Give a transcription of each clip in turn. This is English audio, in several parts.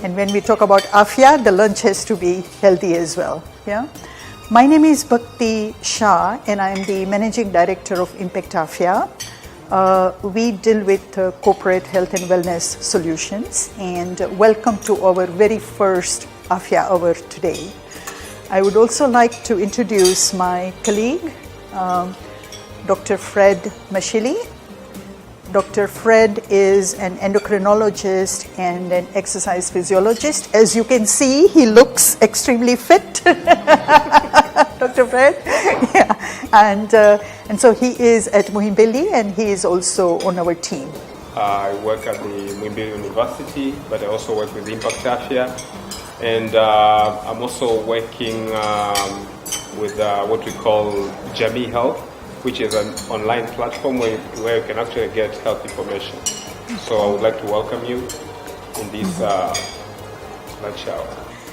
And when we talk about Afya, the lunch has to be healthy as well. Yeah. My name is Bhakti Shah, and I am the Managing Director of Impact Afya. We deal with corporate health and wellness solutions, and welcome to our very first Afya Hour today. I would also like to introduce my colleague, Dr. Fred Mashili. Dr. Fred is an endocrinologist and an exercise physiologist. As you can see, he looks extremely fit. Dr. Fred, yeah, and so he is at Muhimbili, and he is also on our team. I work at the Muhimbili University, but I also work with Impact Afya, and I'm also working with what we call Jamii Health, which is an online platform where you can actually get health information. So I would like to welcome you in this lunch hour.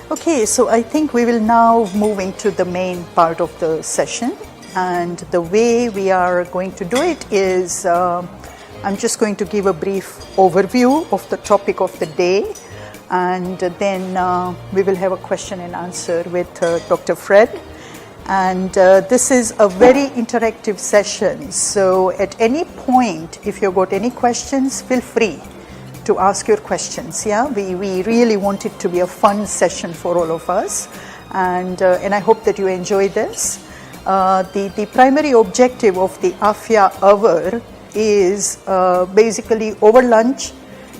Okay, so I think we will now move into the main part of the session. And the way we are going to do it is I'm just going to give a brief overview of the topic of the day. And then we will have a question and answer with Dr. Fred. And this is a very interactive session. So at any point, if you've got any questions, feel free to ask your questions. Yeah, we really want it to be a fun session for all of us. And I hope that you enjoy this. The primary objective of the Afya Hour is basically over lunch,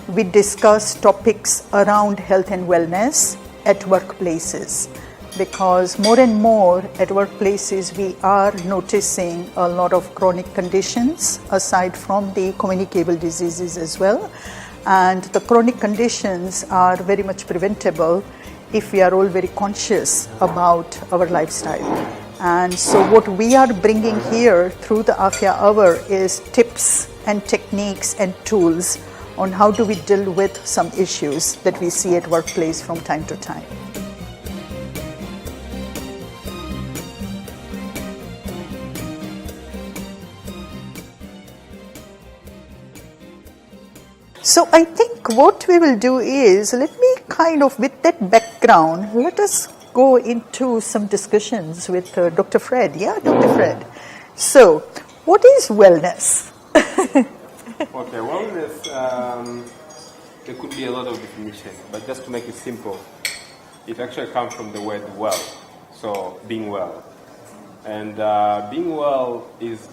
we discuss topics around health and wellness at workplaces. Because more and more at workplaces we are noticing a lot of chronic conditions aside from the communicable diseases as well. And the chronic conditions are very much preventable if we are all very conscious about our lifestyle. And so what we are bringing here through the Afya Hour is tips and techniques and tools on how do we deal with some issues that we see at workplace from time to time. So I think what we will do is, let me kind of, with that background, let us go into some discussions with Dr. Fred. Yeah, Dr. Fred. So, what is wellness? Okay, wellness, there could be a lot of definition, but just to make it simple, it actually comes from the word well, so being well. And being well is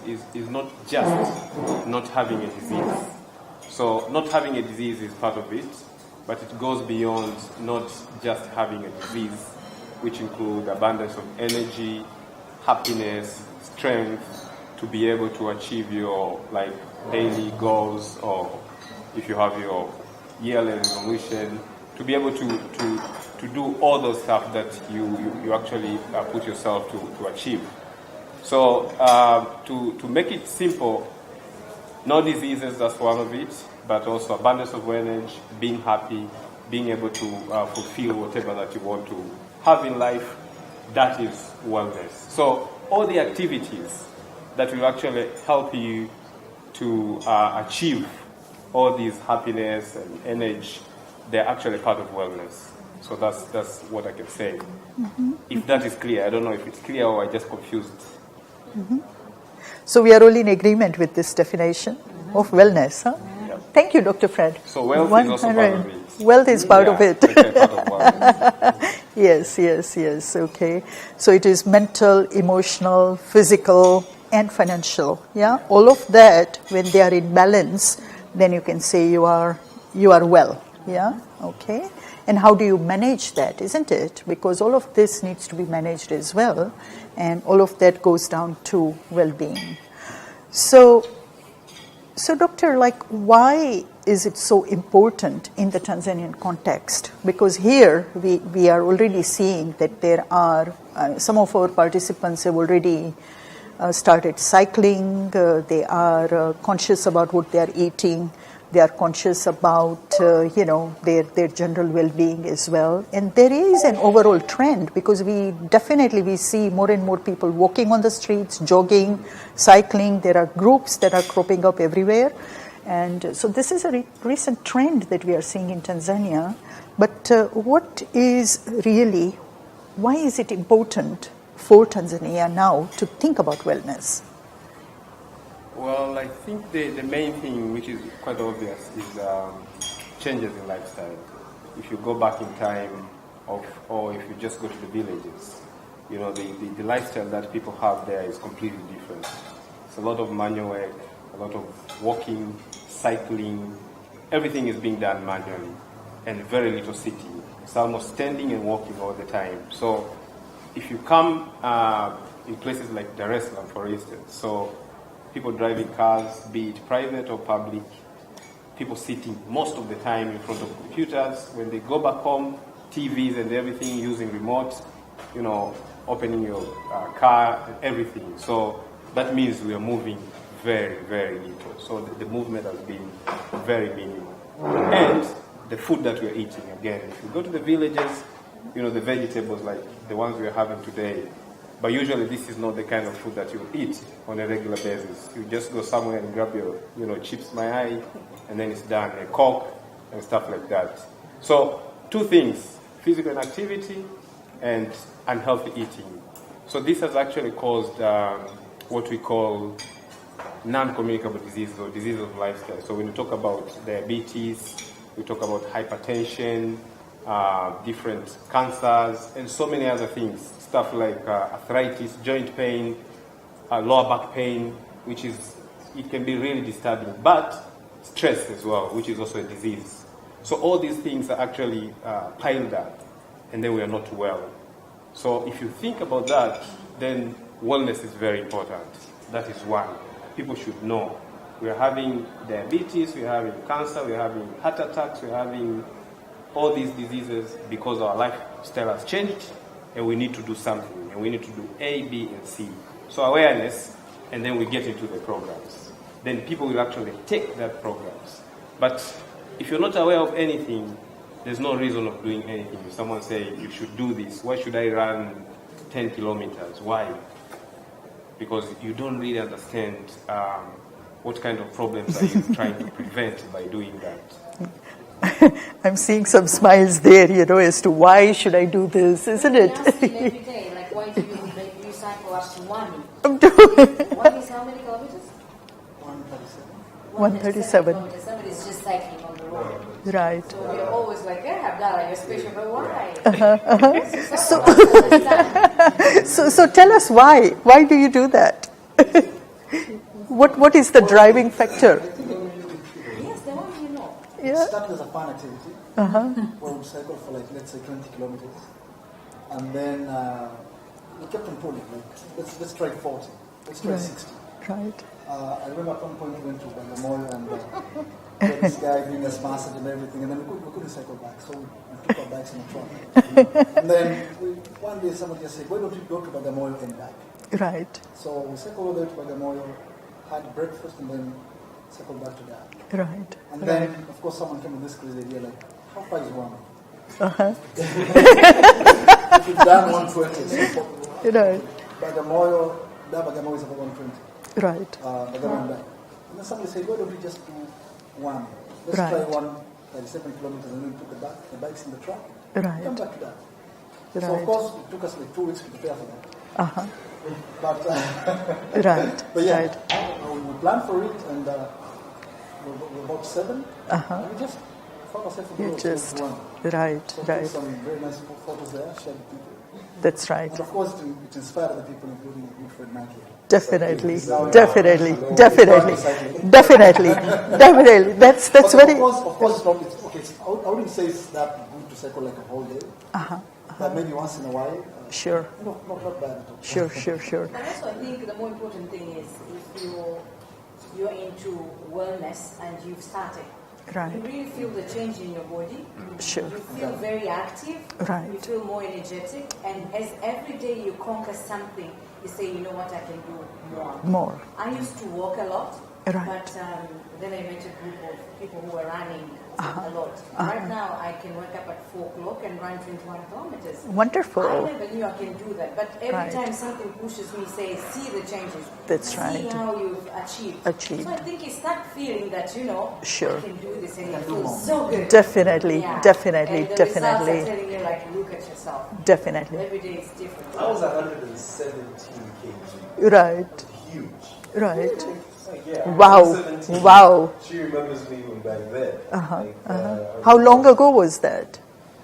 not just not having a disease. So not having a disease is part of it, but it goes beyond not just having a disease, which include abundance of energy, happiness, strength to be able to achieve your daily goals, or if you have your yearly resolution, to be able to do all those stuff that you actually put yourself to achieve. So to make it simple, no diseases, that's one of it, but also abundance of energy, being happy, being able to fulfill whatever that you want to have in life, that is wellness. So all the activities that will actually help you to achieve all these happiness and energy, they're actually part of wellness. So that's what I can say. Mm-hmm. If that is clear, I don't know if it's clear or I just confused. Mm-hmm. So we are all in agreement with this definition of wellness, huh? Yeah. Thank you, Dr. Fred. So wealth is also part of it. Wealth is part of it. Okay, part of wellness. Yes. Okay. So it is mental, emotional, physical, and financial. Yeah. All of that, when they are in balance, then you can say you are well. Yeah. Okay. And how do you manage that, isn't it? Because all of this needs to be managed as well. And all of that goes down to well-being. So doctor, why is it so important in the Tanzanian context? Because here we are already seeing that there are, some of our participants have already started cycling, they are conscious about what they are eating, they are conscious about, their general well-being as well. And there is an overall trend because we see more and more people walking on the streets, jogging, cycling. There are groups that are cropping up everywhere. And so this is a recent trend that we are seeing in Tanzania. But what is really, why is it important for Tanzania now to think about wellness? Well, I think the main thing, which is quite obvious, is changes in lifestyle. If you go back in time, or if you just go to the villages, you know, the lifestyle that people have there is completely different. It's a lot of manual work, a lot of walking, cycling, everything is being done manually, and very little sitting. It's almost standing and walking all the time. So if you come in places like Dar es Salaam, for instance, so people driving cars, be it private or public, people sitting most of the time in front of computers. When they go back home, TVs and everything, using remote, you know, opening your car, and everything. So that means we are moving very, very little. So the movement has been very minimal. And the food that we're eating, again, if you go to the villages, you know, the vegetables like the ones we're having today, but usually this is not the kind of food that you eat on a regular basis. You just go somewhere and grab your, you know, chips my eye, and then it's done, a Coke and stuff like that. So two things, physical inactivity and unhealthy eating. So this has actually caused what we call non-communicable diseases or diseases of lifestyle. So when you talk about diabetes, we talk about hypertension, different cancers, and so many other things. Stuff like arthritis, joint pain, lower back pain, which is, it can be really disturbing. But stress as well, which is also a disease. So all these things are actually piled up, and then we are not well. So if you think about that, then wellness is very important. That is one. People should know. We are having diabetes, we are having cancer, we are having heart attacks, we are having all these diseases because our lifestyle has changed, and we need to do something. And we need to do A, B, and C. So awareness, and then we get into the programs. Then people will actually take that programs. But if you're not aware of anything, there's no reason of doing anything. If someone say you should do this, why should I run 10 kilometers? Why? Because you don't really understand what kind of problems are you trying to prevent by doing that. I'm seeing some smiles there, you know, as to why should I do this, isn't it? Every day, like, why do you cycle up to 1? 1 is how many kilometers? 137. Kilometers. Somebody's just cycling on the road. Right. So we're always like, yeah, Abdallah, you're special, but why? So tell us why. Why do you do that? What is the driving factor? Yes, the one you know. Yeah. It started as a fun activity, where we cycled for like, let's say 20 kilometers. And then we kept on pulling, like, let's try 40, let's try 60. Right. I remember at one point we went to Bagamoyo and this guy giving us massage and everything, and then we couldn't cycle back, so we took our bikes in the truck. And then one day somebody just said, why don't we go to Bagamoyo and back? Right. So we cycled over there to Bagamoyo, had breakfast, and then cycled back to that. Right. And then, of course, someone came with this crazy idea, like, how far is one? If you've done 120, so Right. Bagamoyo is about 120. Right. Bagamoyo and back. And then somebody said, why don't we just do one? Let's Right. try 137 kilometers, and then put the bikes in the truck. Right. Come back to that. So, of Right. course, it took us like 2 weeks to prepare for that. Uh-huh. But, Right. but yeah, Right. we planned for it, and we're about 7. And we just found ourselves on the You road, just, so we won. right, So we right. took some very nice photos there, shared with people. That's right. And of course, it inspired other people, including a good friend, Nike. Definitely, Now- definitely, Now- definitely, Now- definitely, definitely. That's But very. Of course, it's not, okay, I wouldn't say it's that good to cycle like a whole day. But maybe once in a while. Sure, Not bad at all. sure. But also, I think the more important thing is if you're into wellness and you've started, Right. you really feel the change in your body. Sure. You feel very active. Right. You feel more energetic. And as every day you conquer something, you say, you know what, I can do more. More. I used to walk a lot. Right. But then I met a group of people who were running a lot. Right now, I can wake up at 4 o'clock and run 21 kilometers. Wonderful. I never knew I can do that. But every Right. time something pushes me, say, see the changes. That's see right. how you've achieved. So I think it's that feeling that, Sure. I can do this and it feels so good. Definitely, Yeah. definitely, And the definitely. results are telling you, like, look at yourself. Definitely. Every day is different. I was 117 kg. Right. Huge. Right. Like, yeah, Wow. 117. Wow. She remembers me from back then. How long ago was that?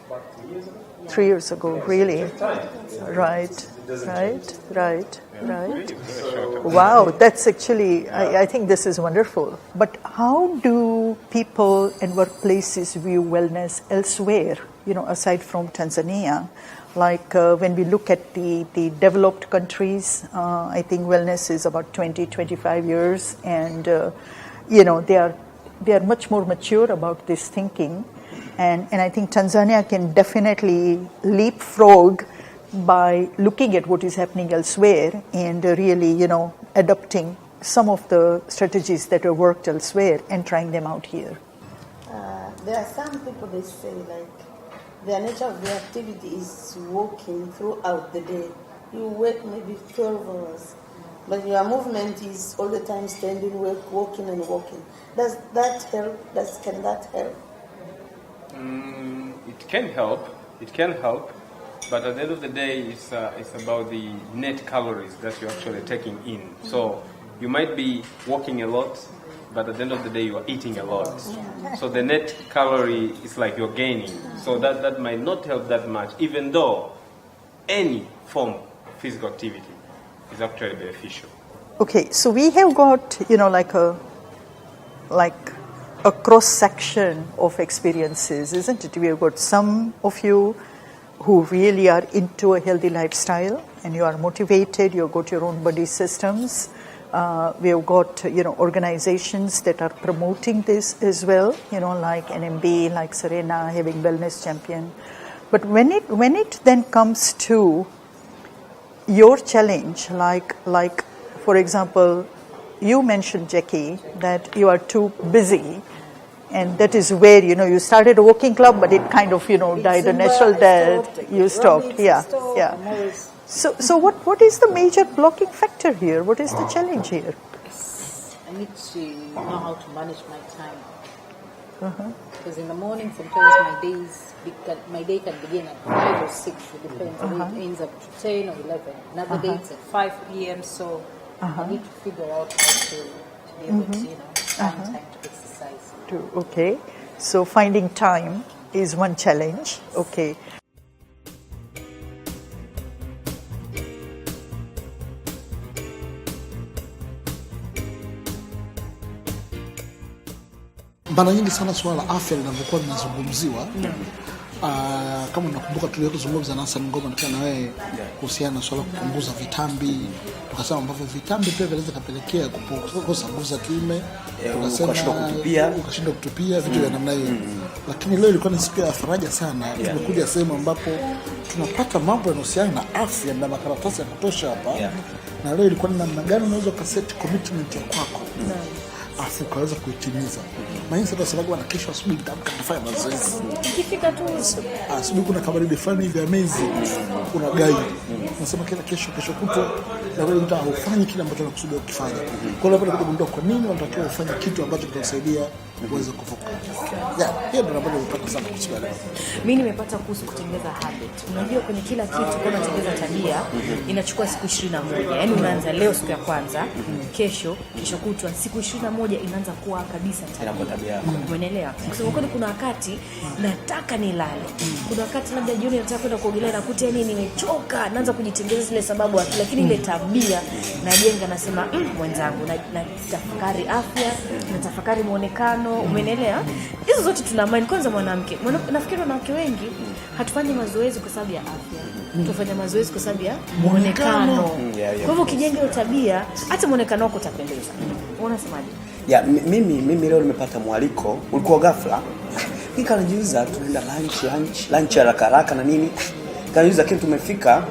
About 3 years ago. 3 years ago, really? Time. Right. It doesn't Right. Right. Right. Very short. Wow, that's actually, I think this is wonderful. But how do people and workplaces view wellness elsewhere, aside from Tanzania? Like when we look at the developed countries, I think wellness is about 20, 25 years, and they are much more mature about this thinking, and I think Tanzania can definitely leapfrog by looking at what is happening elsewhere and really, adopting some of the strategies that have worked elsewhere and trying them out here. There are some people, they say, like, their nature of their activity is walking throughout the day. You work maybe 12 hours, but your movement is all the time standing, walking and walking. Does that help? Can that help? It can help. It can help. But at the end of the day, it's about the net calories that you're actually taking in. So you might be walking a lot, but at the end of the day, you are eating a lot. So the net calorie is like you're gaining. So that might not help that much, even though any form of physical activity is actually beneficial. Okay, so we have got, like a cross section of experiences, isn't it? We have got some of you who really are into a healthy lifestyle and you are motivated, you've got your own body systems. We have got, organizations that are promoting this as well, like NMB, like Serena, having wellness champion. But when it then comes to your challenge, like for example, you mentioned, Jackie, that you are too busy. And that is where, you started a walking club, but it kind of, died a natural death. You stopped. Yeah. So what is the major blocking factor here? What is the challenge here? I need to know how to manage my time. Because in the morning, sometimes my day can begin at 5 or 6. It depends. It ends up to 10 or 11. Another day it's at 5 p.m. So I need to figure out how to be able to, find time to exercise. Okay. So finding time is one challenge. Okay. Mara nyingi sana swala la afya linavyokuwa linazungumziwa, kama unakumbuka tuliyozungumza na Hassan Ngoma nikiwa na wewe kuhusiana na swala kupunguza vitambi, tukasema ambavyo vitambi pia vinaweza kupelekea kukosa nguvu za kiume, ukashindwa kutupia vitu vya namna hiyo. Lakini leo ilikuwa ni siku ya faraja sana. Tumekuja sehemu ambapo tunapata mambo yanayohusiana na afya na makaratasi ya kutosha hapa. Na leo ilikuwa ni namna gani unaweza kuset commitment ya kwako afu ukaweza kuitimiza. Maana sasa sababu wana kesho asubuhi nitaamka nafanya mazoezi. Ikifika tu asubuhi kuna kabaridi fulani hivi amazing. Kuna gai. Nasema kila kesho kutwa na wewe utaufanya kile ambacho unakusudia kufanya. Kwa hiyo hapo unagundua kwa nini unatakiwa ufanye kitu ambacho kitakusaidia uweze kuvuka. Hiyo ndio ambayo nimepata sana kusikia leo. Mimi nimepata kuhusu kutengeneza habit. Unajua kwenye kila kitu kama kutengeneza tabia inachukua siku 21. Yaani unaanza leo siku ya kwanza, kesho kutwa siku 21 inaanza kuwa kabisa tabia. Umeelewa? Kwa sababu kuna wakati nataka nilale. Kuna wakati labda jioni nataka kwenda kuogelea na kutia nini nimechoka, naanza kujitengeneza zile sababu lakini ile tabia najenga nasema mwenzangu na tafakari afya, na tafakari muonekano, umeelewa? Hizo zote tuna mind kwanza mwanamke. Nafikiri wanawake wengi hatufanyi mazoezi kwa sababu ya afya. Tufanya mazoezi kwa sababu ya muonekano. Kwa hivyo ukijenga hiyo tabia hata muonekano wako utapendeza. Unasemaje? Mimi leo nimepata mwaliko, ulikuwa ghafla. Nikajiuliza tunaenda lunch haraka na nini. Nikajiuliza kitu tumefika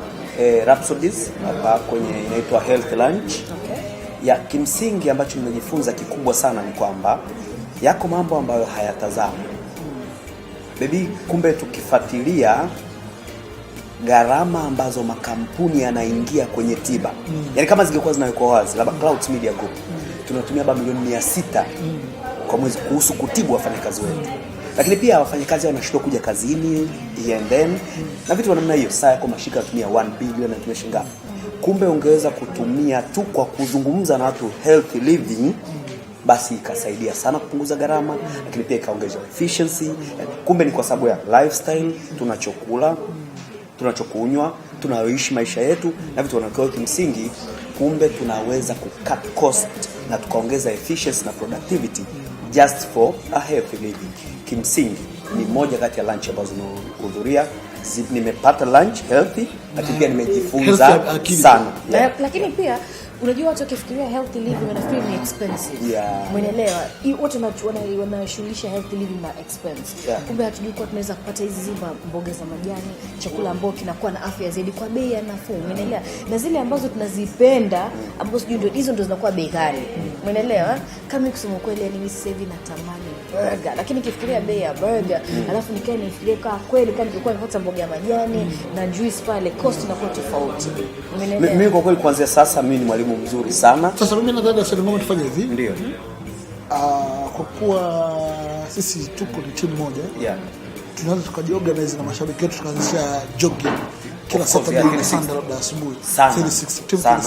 Rhapsodies hapa kwenye inaitwa health lunch. Ya kimsingi ambacho nimejifunza kikubwa sana ni kwamba yako mambo ambayo hayatazamwi. Baby, kumbe tukifuatilia gharama ambazo makampuni yanaingia kwenye tiba. Yaani kama zingekuwa zinawekwa wazi, labda Clouds Media Group tunatumia milioni 600 kwa mwezi kuhusu kutibu wafanyakazi wetu. Lakini pia wafanyakazi wanashindwa kuja kazini and then na vitu namna hiyo. Sasa kwa mashirika yatumia 1 billion na tumeshinga. Kumbe ungeweza kutumia tu kwa kuzungumza na watu healthy living, basi ikasaidia sana kupunguza gharama, lakini pia ikaongeza efficiency. Kumbe ni kwa sababu ya lifestyle, tunachokula, tunachokunywa, tunaoishi maisha yetu na vitu wanavyo kimsingi. Kumbe tunaweza kucut cost na tukaongeza efficiency na productivity just for a healthy living. Kimsingi ni moja kati ya lunch ambazo nimehudhuria, nimepata lunch healthy, lakini pia nimejifunza sana. Lakini pia unajua watu wakifikiria healthy living wanafikiri ni expensive. Umeelewa? Wote wanashughulisha healthy living na expense. Kumbe hatujui kwa tunaweza kupata hizi mboga za majani, chakula ambacho kinakuwa na afya zaidi kwa bei ya nafuu. Umeelewa? Na zile ambazo tunazipenda ambazo sijui ndio hizo ndio zinakuwa bei ghali. Umeelewa? Kama kusema kweli mimi sasa hivi natamani burger, lakini nikifikiria bei ya burger alafu nikae nifikirie kwa kweli kama nilikuwa napata mboga ya majani na juice pale, cost inakuwa tofauti. Umeelewa? Mimi kwa kweli kuanzia sasa mimi ni mwalimu mzuri sana. Sasa mimi nadhani Serenoma tufanye hivi. Ndio. Kwa kuwa sisi tuko ni timu moja. Tunaweza tukajiorganize na mashabiki wetu tukaanzisha jogging kila Saturday na Sunday labda asubuhi. 360 sana.